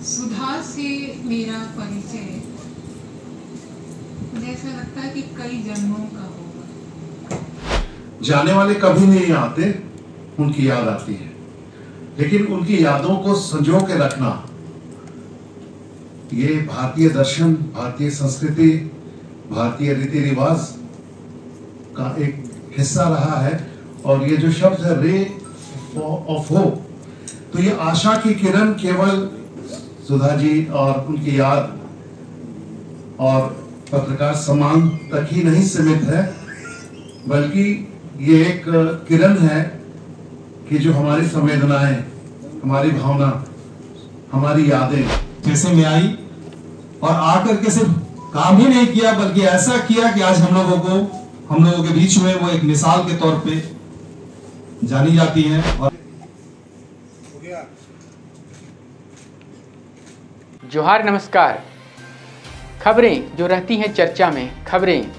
सुधा से मेरा परिचय मुझे ऐसा लगता है कि कई जन्मों का होगा। जाने वाले कभी नहीं आते, उनकी याद आती है, लेकिन उनकी यादों को संजो के रखना ये भारतीय दर्शन, भारतीय संस्कृति, भारतीय रीति रिवाज का एक हिस्सा रहा है। और ये जो शब्द है रे ऑफ होप, तो ये आशा की किरण केवल सुधा जी और उनकी याद और पत्रकार सम्मान तक ही नहीं सीमित है, बल्कि ये एक किरण है कि जो हमारी संवेदनाएं, हमारी भावना, हमारी यादें जैसे में आई और आकर के सिर्फ काम ही नहीं किया बल्कि ऐसा किया कि आज हम लोगों के बीच में वो एक मिसाल के तौर पे जानी जाती हैं। और जोहार, नमस्कार। खबरें जो रहती हैं चर्चा में, खबरें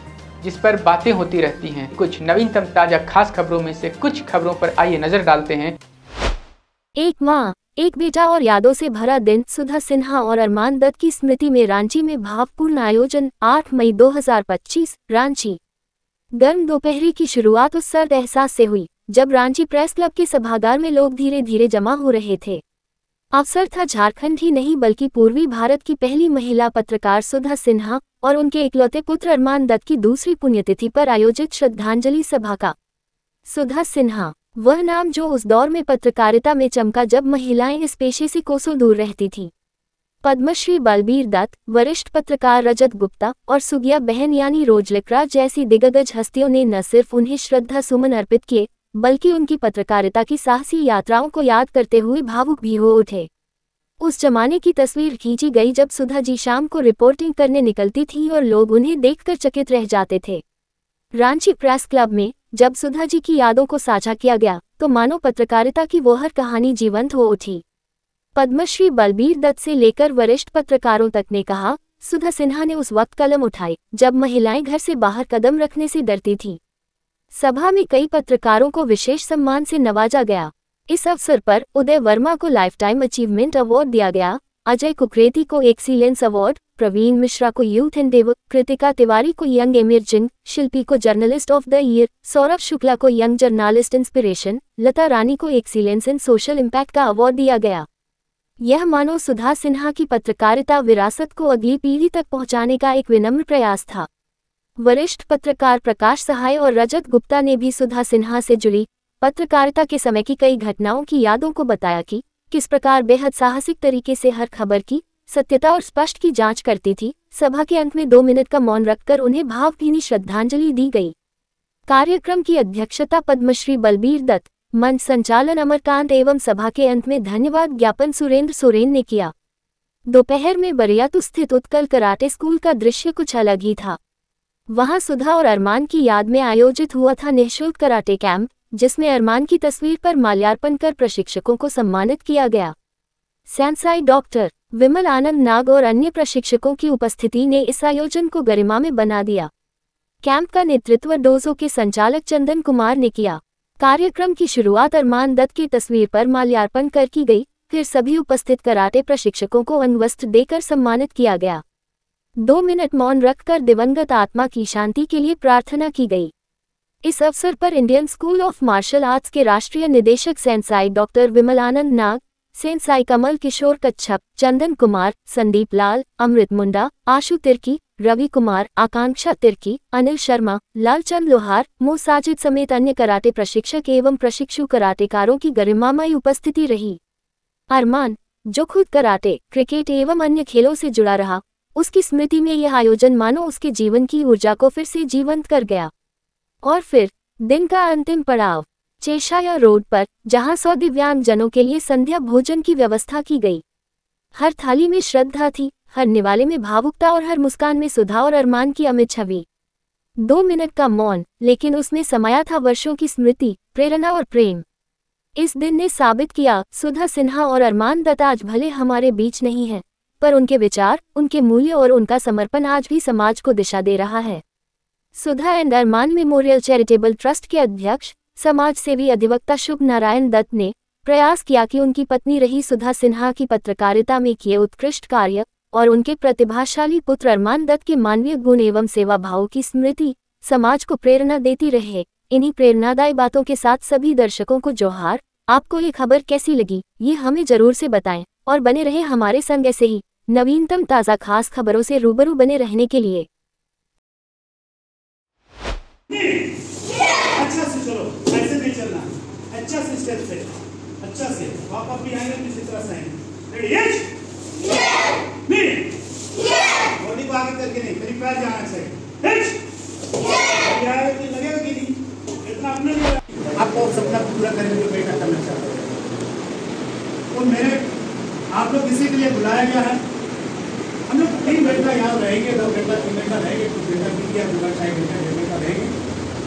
जिस पर बातें होती रहती हैं, कुछ नवीनतम ताजा खास खबरों में से कुछ खबरों पर आइए नजर डालते हैं। एक माँ, एक बेटा और यादों से भरा दिन। सुधा सिन्हा और अरमान दत्त की स्मृति में रांची में भावपूर्ण आयोजन। 8 मई 2025 रांची। गर्म दोपहर की शुरुआत उस सर्द एहसास से हुई जब रांची प्रेस क्लब के सभागार में लोग धीरे धीरे जमा हो रहे थे। अवसर था झारखंड ही नहीं बल्कि पूर्वी भारत की पहली महिला पत्रकार सुधा सिन्हा और उनके इकलौते पुत्र अरमान दत्त की दूसरी पुण्यतिथि पर आयोजित श्रद्धांजलि सभा का। सुधा सिन्हा वह नाम जो उस दौर में पत्रकारिता में चमका जब महिलाएं इस पेशे से कोसों दूर रहती थीं। पद्मश्री बलबीर दत्त, वरिष्ठ पत्रकार रजत गुप्ता और सुगिया बहन यानी रोजलिकरा जैसी दिग्गज हस्तियों ने न सिर्फ उन्हें श्रद्धा सुमन अर्पित किए बल्कि उनकी पत्रकारिता की साहसी यात्राओं को याद करते हुए भावुक भी हो उठे। उस जमाने की तस्वीर खींची गई जब सुधा जी शाम को रिपोर्टिंग करने निकलती थीं और लोग उन्हें देखकर चकित रह जाते थे। रांची प्रेस क्लब में जब सुधा जी की यादों को साझा किया गया तो मानो पत्रकारिता की वो हर कहानी जीवंत हो उठी। पद्मश्री बलबीर दत्त से लेकर वरिष्ठ पत्रकारों तक ने कहा, सुधा सिन्हा ने उस वक्त कलम उठाई जब महिलाएं घर से बाहर कदम रखने से डरती थीं। सभा में कई पत्रकारों को विशेष सम्मान से नवाजा गया। इस अवसर पर उदय वर्मा को लाइफटाइम अचीवमेंट अवार्ड दिया गया, अजय कुकरेती को एक्सीलेंस अवार्ड, प्रवीण मिश्रा को यूथ एंडेवर, कृतिका तिवारी को यंग इमर्जिंग, शिल्पी को journalist of the year, Saurabh Shukla को यंग जर्नलिस्ट इंस्पिरेशन, लता रानी को एक्सीलेंस इन सोशल इम्पैक्ट का अवार्ड दिया गया। यह मानो सुधा सिन्हा की पत्रकारिता विरासत को अगली पीढ़ी तक पहुंचाने का एक विनम्र प्रयास था। वरिष्ठ पत्रकार प्रकाश सहाय और रजत गुप्ता ने भी सुधा सिन्हा से जुड़ी पत्रकारिता के समय की कई घटनाओं की यादों को बताया कि किस प्रकार बेहद साहसिक तरीके से हर खबर की सत्यता और स्पष्ट की जांच करती थी। सभा के अंत में 2 मिनट का मौन रखकर उन्हें भावभीनी श्रद्धांजलि दी गई। कार्यक्रम की अध्यक्षता पद्मश्री बलबीर दत्त, मंच संचालन अमरकांत एवं सभा के अंत में धन्यवाद ज्ञापन सुरेंद्र सोरेन ने किया। दोपहर में बरियातू स्थित उत्कल कराटे स्कूल का दृश्य कुछ अलग ही था। वहां सुधा और अरमान की याद में आयोजित हुआ था निःशुल्क कराटे कैंप, जिसमें अरमान की तस्वीर पर माल्यार्पण कर प्रशिक्षकों को सम्मानित किया गया। सेंसाई डॉक्टर विमल आनंद नाग और अन्य प्रशिक्षकों की उपस्थिति ने इस आयोजन को गरिमा में बना दिया। कैंप का नेतृत्व डोजो के संचालक चंदन कुमार ने किया। कार्यक्रम की शुरुआत अरमान दत्त की तस्वीर पर माल्यार्पण कर की गई, फिर सभी उपस्थित कराटे प्रशिक्षकों को अंगवस्त्र देकर सम्मानित किया गया। 2 मिनट मौन रखकर दिवंगत आत्मा की शांति के लिए प्रार्थना की गई। इस अवसर पर Indian school of martial arts के राष्ट्रीय निदेशक sensei doctor Vimal Anand Nag, sensei Kamal Kishore Kachhap, Chandan Kumar, Sandeep Lal, Amrit Munda, Ashu Tirkey, Ravi Kumar, Akanksha Tirkey, Anil Sharma, Lalchand Lohar, Md Sajid समेत अन्य कराटे प्रशिक्षक एवं प्रशिक्षु कराटेकारों की गरिमामयी उपस्थिति रही। अरमान, जो खुद कराटे, क्रिकेट एवं अन्य खेलों से जुड़ा रहा, उसकी स्मृति में यह आयोजन मानो उसके जीवन की ऊर्जा को फिर से जीवंत कर गया। और फिर दिन का अंतिम पड़ाव चेशाया रोड पर, जहां 100 दिव्यांग जनों के लिए संध्या भोजन की व्यवस्था की गई। हर थाली में श्रद्धा थी, हर निवाले में भावुकता और हर मुस्कान में सुधा और अरमान की अमिट छवि। 2 मिनट का मौन, लेकिन उसमें समाया था वर्षों की स्मृति, प्रेरणा और प्रेम। इस दिन ने साबित किया, सुधा सिन्हा और अरमान दत्त आज भले हमारे बीच नहीं है, पर उनके विचार, उनके मूल्य और उनका समर्पण आज भी समाज को दिशा दे रहा है। Sudha and Arman memorial charitable trust के अध्यक्ष, समाज सेवी अधिवक्ता शुभ नारायण दत्त ने प्रयास किया कि उनकी पत्नी रही सुधा सिन्हा की पत्रकारिता में किए उत्कृष्ट कार्य और उनके प्रतिभाशाली पुत्र अरमान दत्त के मानवीय गुण एवं सेवा भाव की स्मृति समाज को प्रेरणा देती रहे। इन्हीं प्रेरणादायी बातों के साथ सभी दर्शकों को जोहार। आपको ये खबर कैसी लगी ये हमें जरूर से बताएं और बने रहे हमारे संग ऐसे ही नवीनतम ताज़ा खास खबरों से रूबरू बने रहने के लिए। अच्छा से चलो, ऐसे नहीं चलना, अच्छा से स्टेप से, अच्छा से आप भी आएंगे किसी तरह से आएंगे। रेडी एच बॉडी को आगे करके नहीं, मेरी पैर जाना चाहिए। एच लगेगा कि नहीं इतना अपने लिए आपको सपना पूरा करने जो बेटा करना चाहते हैं। तो मेरे आप लोग इसी के लिए बुलाया गया है। हम लोग 3 घंटा यहाँ रहेंगे, 2 घंटा 3 घंटा रहेंगे, कुछ घंटा 2 घंटा 1.5 घंटा रहेंगे,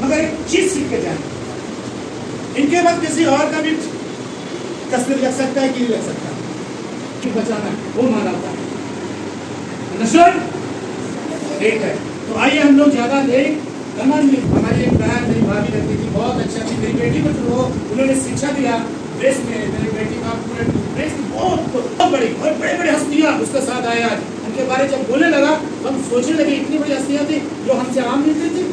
मगर एक चीज सीख के जाएंगे। इनके बाद किसी और का भी तस्वीर लग सकता है कि नहीं लग सकता, कि बचाना वो मानवता है। ठीक है, तो आइए हम लोग ज्यादा देर कमर में हमारी एक बहन मेरी भाभी रहती थी, बहुत अच्छा थी। मेरी बेटी को तो उन्होंने शिक्षा दिया प्रेस में। मेरी बेटी का पूरे प्रेस में बहुत बड़ी और बड़े हस्तियां उसके साथ आए। आज उनके बारे जब बोलने लगा तो हम सोचने लगे इतनी बड़ी हस्तियां थी जो हमसे आम मिलती थी।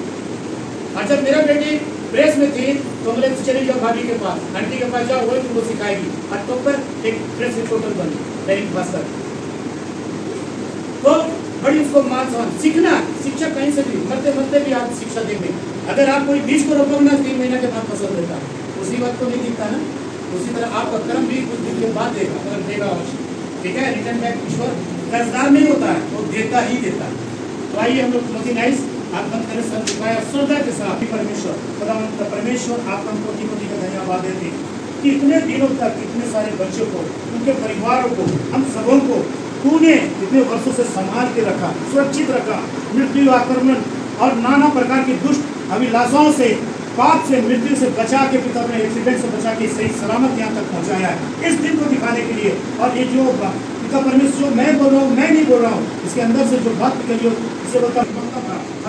और जब मेरा बेटी प्रेस में थी तो बोले चली जाओ भाभी के पास, आंटी के पास जाओ, वही तुमको सिखाएगी। और तो पर एक प्रेस रिपोर्टर बनी दैनिक भास्कर। तो बड़ी उसको मान सम्मान सीखना, शिक्षा कहीं से भी मरते मरते भी आप शिक्षा देंगे। अगर आप कोई बीज को रोपोगे ना 3 महीने के बाद फसल देता है, उसी बात को नहीं दिखता ना। उसी तरह आपका कर्म भी कुछ दिन के बाद देगा, अगर देगा अवश्य। ठीक है, रिटर्न बैक ईश्वर कर्जदार नहीं होता है, वो देता ही देता है। तो आइए हम लोग क्लोजिंग आइज आप बंद करें, सर झुकाया श्रद्धा के साथ। परमेश्वर खुदावंत परमेश्वर आपका कोटि कोटि का धन्यवाद देते कि इतने दिनों तक इतने सारे बच्चों को, उनके परिवारों को, हम सबों को तूने इतने वर्षों से संभाल के रखा, सुरक्षित रखा। मृत्यु, आक्रमण और नाना प्रकार की दुष्ट अभिलाषाओं से, पाप से, मृत्यु से बचा के, पिता ने एक्सीडेंट से बचा के सही सलामत यहाँ तक पहुँचाया है इस दिन को दिखाने के लिए। और ये जो पिता परमेश्वर जो मैं बोल रहा हूँ, मैं नहीं बोल रहा हूँ, इसके अंदर से जो बात निकली हो इसे बोलता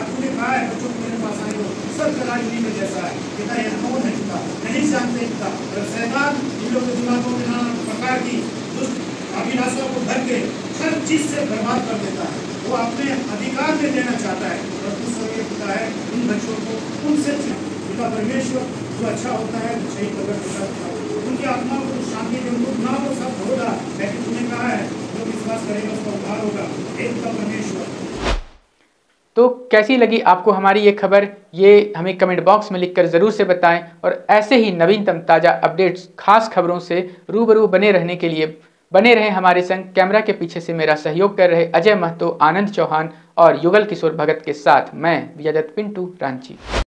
तूने कहा है बच्चों को मेरे पास आए हो, सब जलाली में जैसा है। पिता ये कौन है? पिता नहीं जानते। पिता शैतान इन लोगों के दिमागों में नाना प्रकार की दुष्ट अभिलाषाओं को भर के हर चीज से बर्बाद कर देता है। वो अपने अधिकार में देना चाहता है। और दूसरे पिता है उन बच्चों को उनसे पिता परमेश्वर जो अच्छा होता है सही प्रकट होता है, उनकी आत्मा को शांति दे, उनको ना वो सब होगा। लेकिन तूने कहा है जो विश्वास करेगा उसका उद्धार होगा। एक पिता परमेश्वर। तो कैसी लगी आपको हमारी ये खबर, ये हमें कमेंट बॉक्स में लिखकर ज़रूर से बताएं। और ऐसे ही नवीनतम ताज़ा अपडेट्स, खास खबरों से रूबरू बने रहने के लिए बने रहें हमारे संग। कैमरा के पीछे से मेरा सहयोग कर रहे अजय महतो, आनंद चौहान और युगल किशोर भगत के साथ मैं विजयदत्त पिंटू रांची।